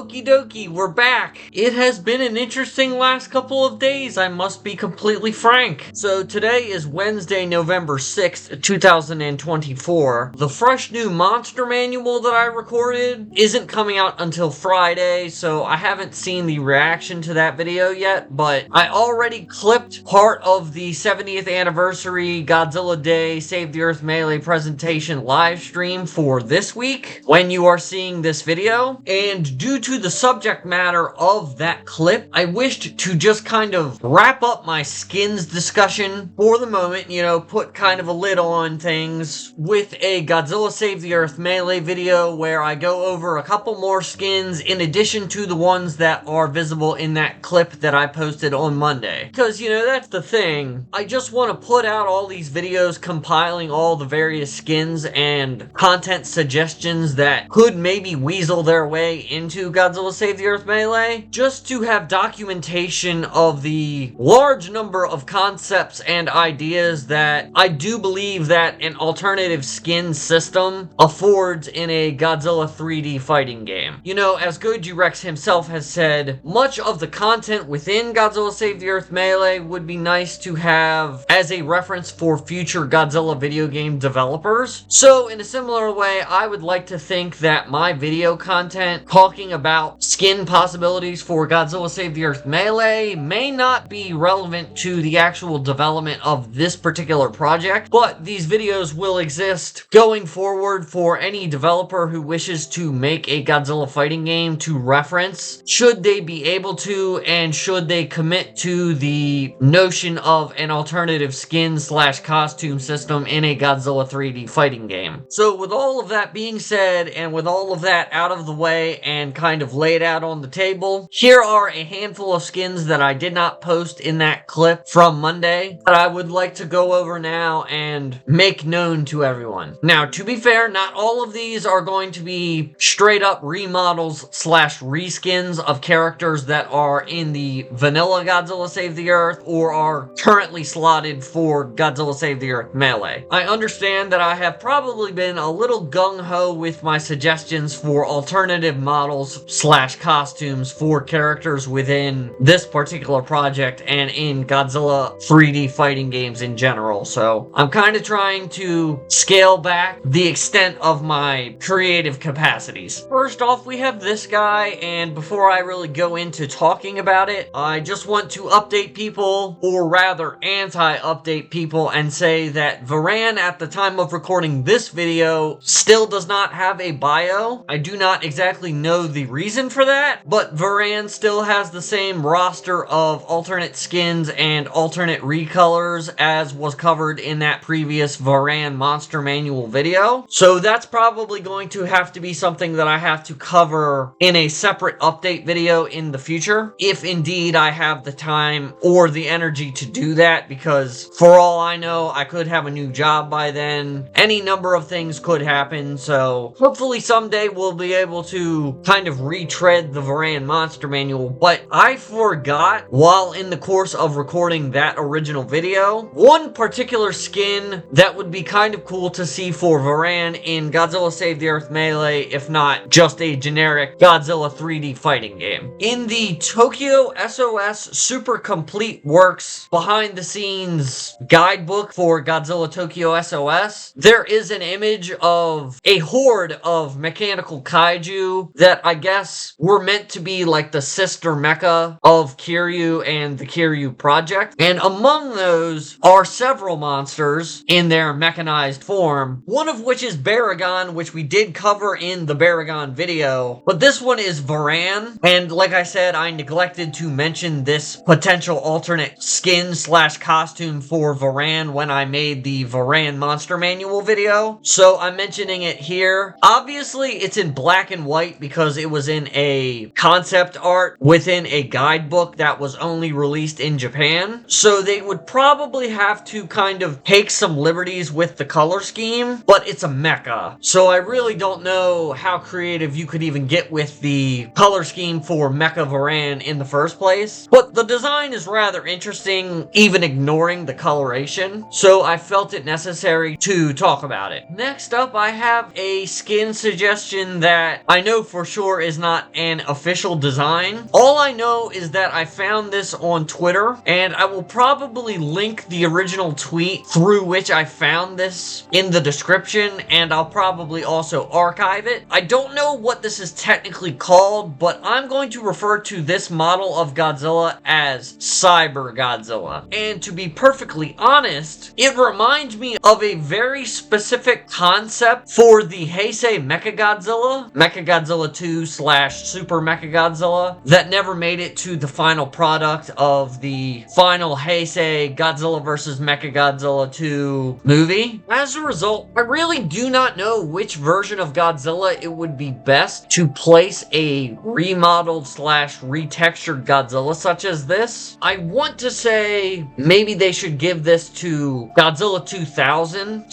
Okie dokie, we're back. It has been an interesting last couple of days, I must be completely frank. So today is Wednesday, November 6th, 2024. The fresh new monster manual that I recorded isn't coming out until Friday, so I haven't seen the reaction to that video yet, but I already clipped part of the 70th anniversary Godzilla Day Save the Earth Melee presentation live stream for this week when you are seeing this video. And due to the subject matter of that clip, I wished to just kind of wrap up my skins discussion for the moment, put kind of a lid on things with a Godzilla Save the Earth Melee video where I go over a couple more skins in addition to the ones that are visible in that clip that I posted on Monday. Because, that's the thing. I just want to put out all these videos compiling all the various skins and content suggestions that could maybe weasel their way into Godzilla Save the Earth Melee, just to have documentation of the large number of concepts and ideas that I do believe that an alternative skin system affords in a Godzilla 3D fighting game. As Goju Rex himself has said, much of the content within Godzilla Save the Earth Melee would be nice to have as a reference for future Godzilla video game developers. So in a similar way, I would like to think that my video content talking about skin possibilities for Godzilla Save the Earth Melee may not be relevant to the actual development of this particular project, but these videos will exist going forward for any developer who wishes to make a Godzilla fighting game to reference, should they be able to, and should they commit to the notion of an alternative skin/costume system in a Godzilla 3D fighting game. So with all of that being said, and with all of that out of the way and kind of laid out on the table, here are a handful of skins that I did not post in that clip from Monday that I would like to go over now and make known to everyone. Now, to be fair, not all of these are going to be straight up remodels/reskins of characters that are in the vanilla Godzilla Save the Earth or are currently slotted for Godzilla Save the Earth Melee. I understand that I have probably been a little gung-ho with my suggestions for alternative models/costumes for characters within this particular project and in Godzilla 3D fighting games in general, so I'm kind of trying to scale back the extent of my creative capacities. First off, we have this guy, and before I really go into talking about it, I just want to update people, or rather anti-update people, and say that Varan, at the time of recording this video, still does not have a bio. I do not exactly know the reason for that, but Varan still has the same roster of alternate skins and alternate recolors as was covered in that previous Varan Monster Manual video. So that's probably going to have to be something that I have to cover in a separate update video in the future, if indeed I have the time or the energy to do that, because for all I know, I could have a new job by then. Any number of things could happen, so hopefully someday we'll be able to kind of retread the Varan Monster Manual. But I forgot, while in the course of recording that original video, one particular skin that would be kind of cool to see for Varan in Godzilla Save the Earth Melee, if not just a generic Godzilla 3D fighting game. In the Tokyo SOS Super Complete Works behind the scenes guidebook for Godzilla Tokyo SOS, there is an image of a horde of mechanical kaiju that I guess were meant to be like the sister mecha of Kiryu and the Kiryu project. And among those are several monsters in their mechanized form, one of which is Baragon, which we did cover in the Baragon video, but this one is Varan. And like I said, I neglected to mention this potential alternate skin/costume for Varan when I made the Varan Monster Manual video, so I'm mentioning it here. Obviously, it's in black and white because it was in a concept art within a guidebook that was only released in Japan, so they would probably have to kind of take some liberties with the color scheme, but it's a mecha, so I really don't know how creative you could even get with the color scheme for Mecha Varan in the first place. But the design is rather interesting, even ignoring the coloration, so I felt it necessary to talk about it. Next up, I have a skin suggestion that I know for sure is not an official design. All I know is that I found this on Twitter, and I will probably link the original tweet through which I found this in the description, and I'll probably also archive it. I don't know what this is technically called, but I'm going to refer to this model of Godzilla as Cyber Godzilla. And to be perfectly honest, it reminds me of a very specific concept for the Heisei Mechagodzilla, Mechagodzilla 2 / Super Mechagodzilla, that never made it to the final product of the final Heisei Godzilla vs. Mechagodzilla 2 movie. As a result, I really do not know which version of Godzilla it would be best to place a remodeled / retextured Godzilla such as this. I want to say maybe they should give this to Godzilla 2000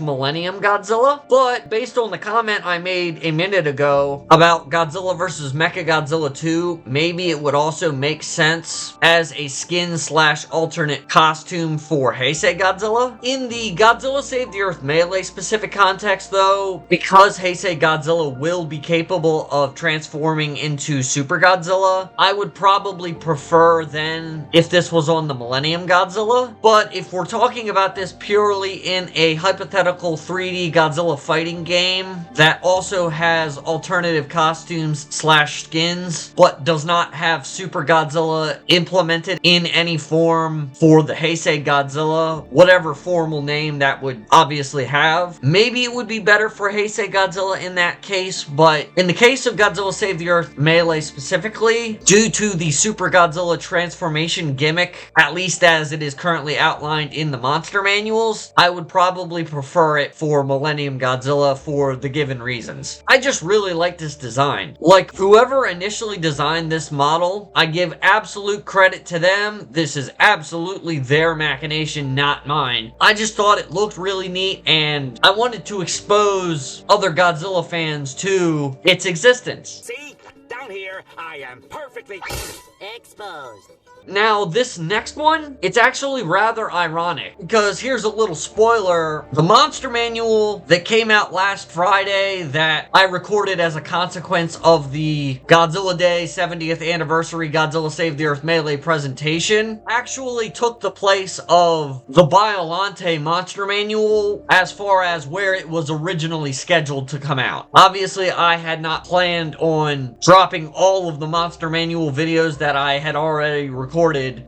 / Millennium Godzilla, but based on the comment I made a minute ago about Godzilla vs. Mechagodzilla 2, maybe it would also make sense as a skin / alternate costume for Heisei Godzilla. In the Godzilla Save the Earth Melee specific context though, because Heisei Godzilla will be capable of transforming into Super Godzilla, I would probably prefer then if this was on the Millennium Godzilla. But if we're talking about this purely in a hypothetical 3D Godzilla fighting game that also has alternative costumes / skins, but does not have Super Godzilla implemented in any form for the Heisei Godzilla, whatever formal name that would obviously have, maybe it would be better for Heisei Godzilla in that case. But in the case of Godzilla Save the Earth Melee specifically, due to the Super Godzilla transformation gimmick, at least as it is currently outlined in the monster manuals, I would probably prefer it for Millennium Godzilla for the given reasons. I just really like this design. Like, whoever initially designed this model, I give absolute credit to them. This is absolutely their machination, not mine. I just thought it looked really neat, and I wanted to expose other Godzilla fans to its existence. See? Down here, I am perfectly exposed. Now, this next one, it's actually rather ironic, because here's a little spoiler. The monster manual that came out last Friday that I recorded as a consequence of the Godzilla Day 70th Anniversary Godzilla Save the Earth Melee presentation actually took the place of the Biollante monster manual as far as where it was originally scheduled to come out. Obviously, I had not planned on dropping all of the monster manual videos that I had already recorded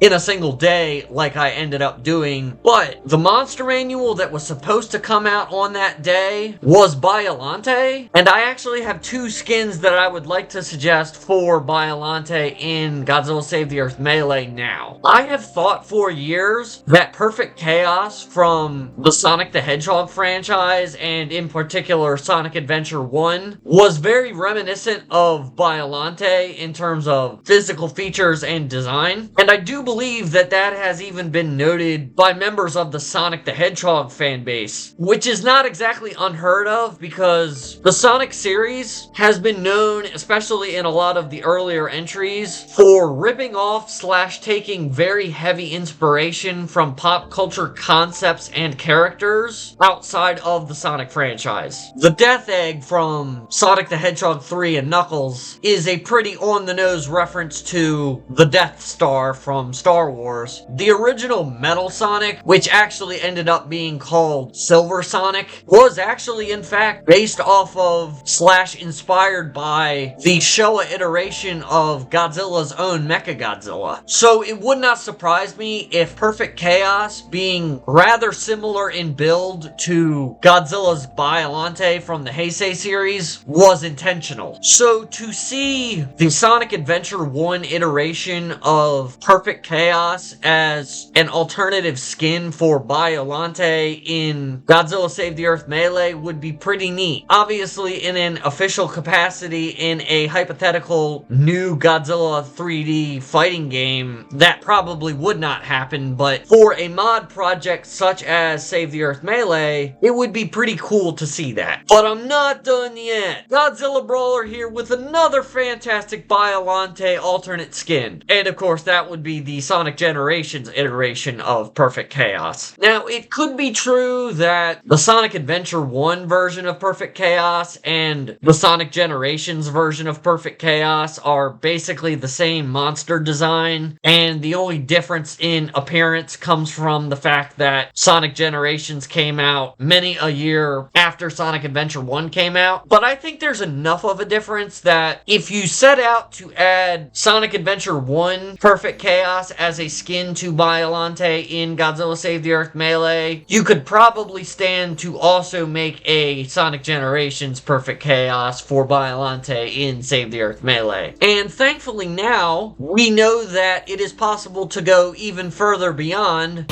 in a single day like I ended up doing, but the monster manual that was supposed to come out on that day was Biollante, and I actually have two skins that I would like to suggest for Biollante in Godzilla Save the Earth Melee now. I have thought for years that Perfect Chaos from the Sonic the Hedgehog franchise, and in particular Sonic Adventure 1, was very reminiscent of Biollante in terms of physical features and design. And I do believe that that has even been noted by members of the Sonic the Hedgehog fan base, which is not exactly unheard of because the Sonic series has been known, especially in a lot of the earlier entries, for ripping off / taking very heavy inspiration from pop culture concepts and characters outside of the Sonic franchise. The Death Egg from Sonic the Hedgehog 3 and Knuckles is a pretty on-the-nose reference to the Death Star from Star Wars. The original Metal Sonic, which actually ended up being called Silver Sonic, was actually in fact based off of / inspired by the Showa iteration of Godzilla's own Mechagodzilla. So it would not surprise me if Perfect Chaos, being rather similar in build to Godzilla's Biollante from the Heisei series, was intentional. So to see the Sonic Adventure 1 iteration of Perfect Chaos as an alternative skin for Biollante in Godzilla Save the Earth Melee would be pretty neat. Obviously, in an official capacity in a hypothetical new Godzilla 3D fighting game, that probably would not happen, but for a mod project such as Save the Earth Melee, it would be pretty cool to see that. But I'm not done yet. Godzilla Brawler here with another fantastic Biollante alternate skin. And of course, that that would be the Sonic Generations iteration of Perfect Chaos. Now, it could be true that the Sonic Adventure 1 version of Perfect Chaos and the Sonic Generations version of Perfect Chaos are basically the same monster design, and the only difference in appearance comes from the fact that Sonic Generations came out many a year after Sonic Adventure 1 came out. But I think there's enough of a difference that if you set out to add Sonic Adventure 1 Perfect Chaos as a skin to Biollante in Godzilla Save the Earth Melee, you could probably stand to also make a Sonic Generations Perfect Chaos for Biollante in Save the Earth Melee. And thankfully now, we know that it is possible to go even further beyond.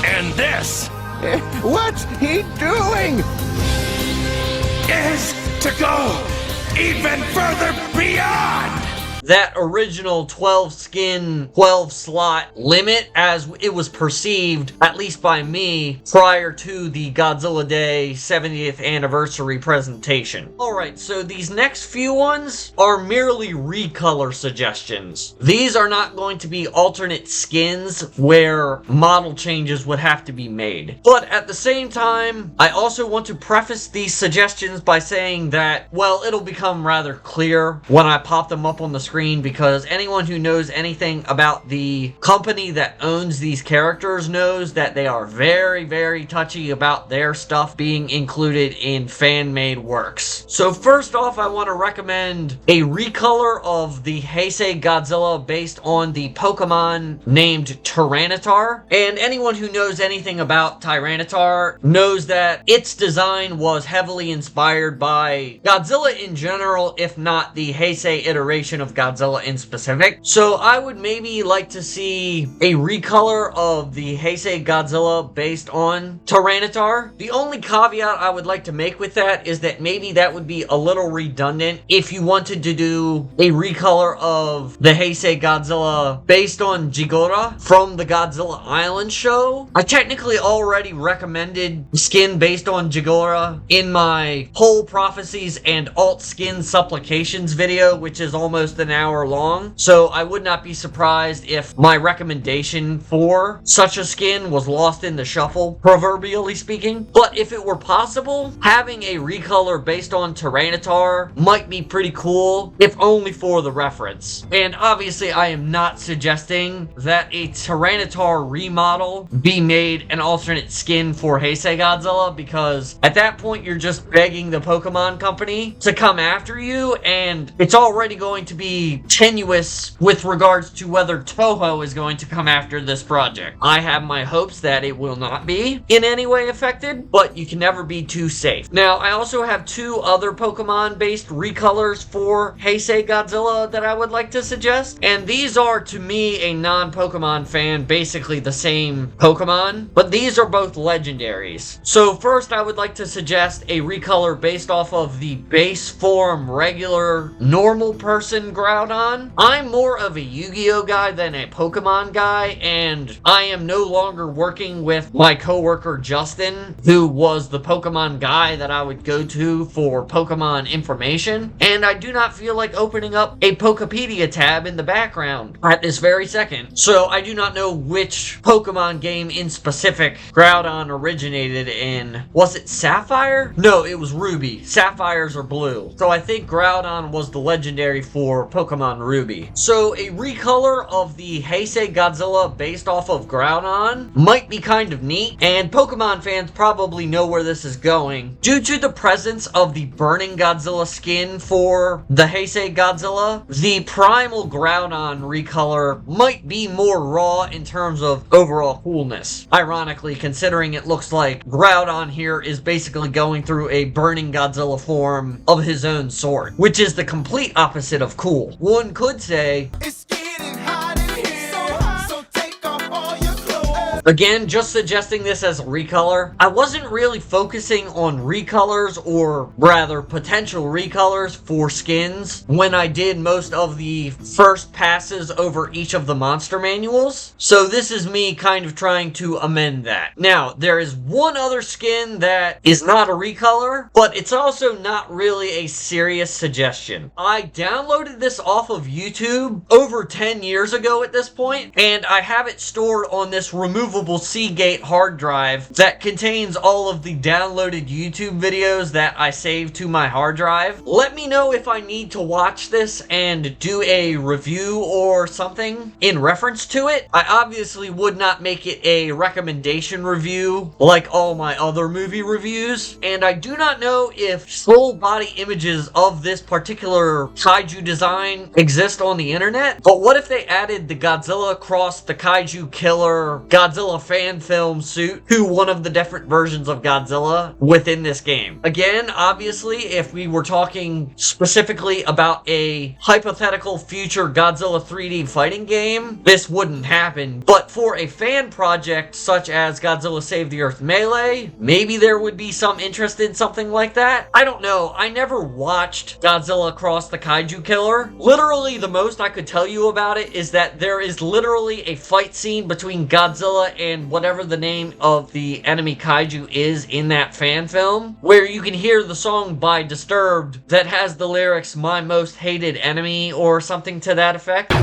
And this What's he doing? is to go even further beyond! That original 12 skin, 12 slot limit as it was perceived, at least by me, prior to the Godzilla Day 70th anniversary presentation. Alright, so these next few ones are merely recolor suggestions. These are not going to be alternate skins where model changes would have to be made. But at the same time, I also want to preface these suggestions by saying that, well, it'll become rather clear when I pop them up on the screen, because anyone who knows anything about the company that owns these characters knows that they are very, very touchy about their stuff being included in fan-made works. So first off, I want to recommend a recolor of the Heisei Godzilla based on the Pokemon named Tyranitar. And anyone who knows anything about Tyranitar knows that its design was heavily inspired by Godzilla in general, if not the Heisei iteration of Godzilla in specific. So I would maybe like to see a recolor of the Heisei Godzilla based on Tyranitar. The only caveat I would like to make with that is that maybe that would be a little redundant if you wanted to do a recolor of the Heisei Godzilla based on Jigora from the Godzilla Island show. I technically already recommended skin based on Jigora in my Whole Prophecies and Alt Skin Supplications video, which is almost an hour long. So I would not be surprised if my recommendation for such a skin was lost in the shuffle, proverbially speaking. But if it were possible, having a recolor based on Tyranitar might be pretty cool, if only for the reference. And obviously I am not suggesting that a Tyranitar remodel be made an alternate skin for Heisei Godzilla, because at that point you're just begging the Pokemon company to come after you, and it's already going to be tenuous with regards to whether Toho is going to come after this project. I have my hopes that it will not be in any way affected, but you can never be too safe. Now, I also have two other Pokemon-based recolors for Heisei Godzilla that I would like to suggest, and these are, to me, a non-Pokemon fan, basically the same Pokemon, but these are both legendaries. So first, I would like to suggest a recolor based off of the base form regular normal person Groudon. I'm more of a Yu-Gi-Oh guy than a Pokemon guy, and I am no longer working with my coworker Justin, who was the Pokemon guy that I would go to for Pokemon information, and I do not feel like opening up a Pokepedia tab in the background at this very second. So I do not know which Pokemon game in specific Groudon originated in. Was it Sapphire? No, it was Ruby. Sapphires are blue. So I think Groudon was the legendary for Pokemon Ruby. So a recolor of the Heisei Godzilla based off of Groudon might be kind of neat, and Pokemon fans probably know where this is going. Due to the presence of the Burning Godzilla skin for the Heisei Godzilla, the Primal Groudon recolor might be more raw in terms of overall coolness. Ironically, considering it looks like Groudon here is basically going through a Burning Godzilla form of his own sort, which is the complete opposite of cool. One could say, It's getting hot in here, so take off all your clothes. Again, just suggesting this as a recolor. I wasn't really focusing on recolors, or rather potential recolors for skins when I did most of the first passes over each of the monster manuals. So this is me kind of trying to amend that. Now, there is one other skin that is not a recolor, but it's also not really a serious suggestion. I downloaded this off of YouTube over 10 years ago at this point, and I have it stored on this removable Seagate hard drive that contains all of the downloaded YouTube videos that I saved to my hard drive. Let me know if I need to watch this and do a review or something in reference to it. I obviously would not make it a recommendation review like all my other movie reviews, and I do not know if full body images of this particular kaiju design exist on the internet, but what if they added the Godzilla cross the Kaiju killer Godzilla fan film suit to one of the different versions of Godzilla within this game? Again, obviously, if we were talking specifically about a hypothetical future Godzilla 3D fighting game, this wouldn't happen, but for a fan project such as Godzilla Save the Earth Melee, maybe there would be some interest in something like that. I don't know. I never watched Godzilla cross the Kaiju killer. Literally, the most I could tell you about it is that there is literally a fight scene between Godzilla and whatever the name of the enemy kaiju is in that fan film, where you can hear the song by Disturbed that has the lyrics "My Most Hated Enemy" or something to that effect.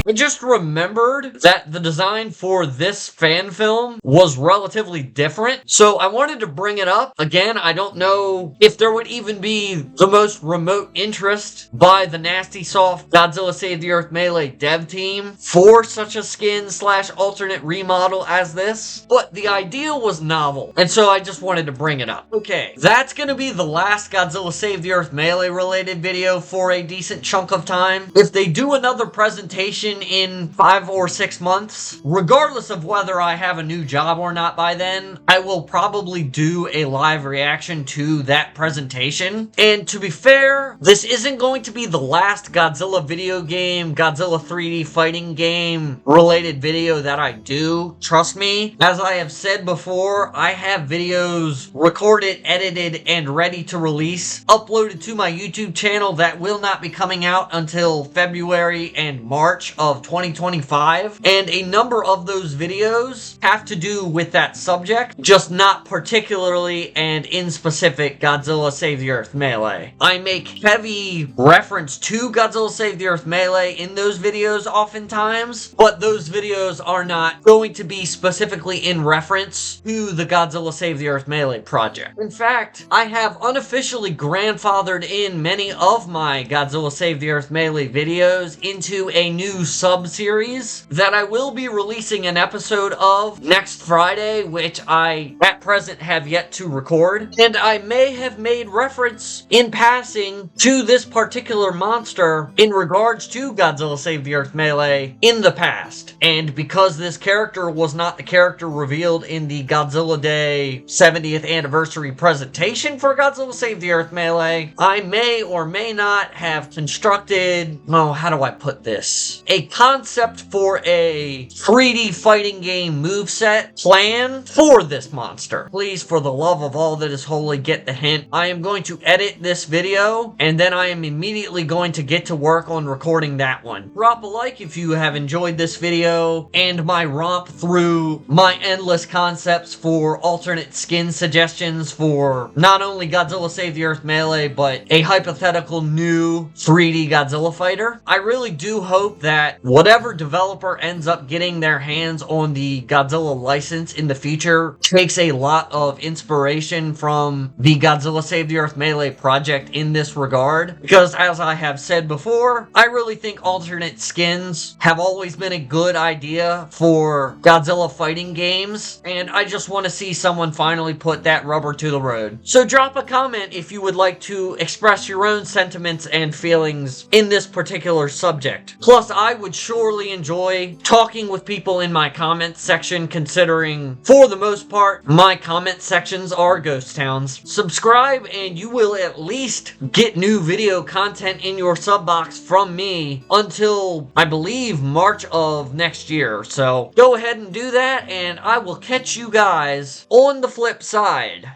I just remembered that the design for this fan film was relatively different, so I wanted to bring it up. Again, I don't know if there would even be the most remote interest by the Nasty Soft Godzilla Save the Earth Melee dev team for such a skin slash alternate remodel as this, but the idea was novel, and so I just wanted to bring it up. Okay, that's gonna be the last Godzilla Save the Earth Melee related video for a decent chunk of time. If they do another presentation in 5 or 6 months, regardless of whether I have a new job or not by then, I will probably do a live reaction to that presentation. And to be fair, this isn't going to be the last Godzilla video game, Godzilla 3D fighting game related video that I do. Trust me, as I have said before, I have videos recorded, edited, and ready to release, uploaded to my YouTube channel that will not be coming out until February and March of 2025, and a number of those videos have to do with that subject, just not particularly and in specific Godzilla Save the Earth Melee. I make heavy reference to Godzilla Save the Earth Melee in those videos oftentimes, but those videos are not going to be specifically in reference to the Godzilla Save the Earth Melee project. In fact, I have unofficially grandfathered in many of my Godzilla Save the Earth Melee videos into a new sub-series that I will be releasing an episode of next Friday, which I at present have yet to record, and I may have made reference in passing to this particular monster in regards to Godzilla Save the Earth Melee in the past. And because this character was not the character revealed in the Godzilla Day 70th anniversary presentation for Godzilla Save the Earth Melee, I may or may not have constructed, how do I put this? A concept for a 3D fighting game moveset plan for this monster. Please, for the love of all that is holy, get the hint. I am going to edit this video, and then I am immediately going to get to work on recording that one. Drop a like if you have enjoyed this video and my romp through my endless concepts for alternate skin suggestions for not only Godzilla Save the Earth Melee, but a hypothetical new 3D Godzilla fighter. I really do hope that whatever developer ends up getting their hands on the Godzilla license in the future takes a lot of inspiration from the Godzilla Save the Earth Melee project in this regard, because as I have said before, I really think alternate skins have always been a good idea for Godzilla fighting games, and I just want to see someone finally put that rubber to the road. So drop a comment if you would like to express your own sentiments and feelings in this particular subject. Plus, I would would surely enjoy talking with people in my comment section, considering, for the most part, my comment sections are ghost towns. Subscribe and you will at least get new video content in your sub box from me until, I believe, March of next year. So go ahead and do that, and I will catch you guys on the flip side.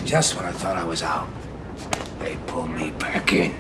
Just when I thought I was out, they pulled me back in.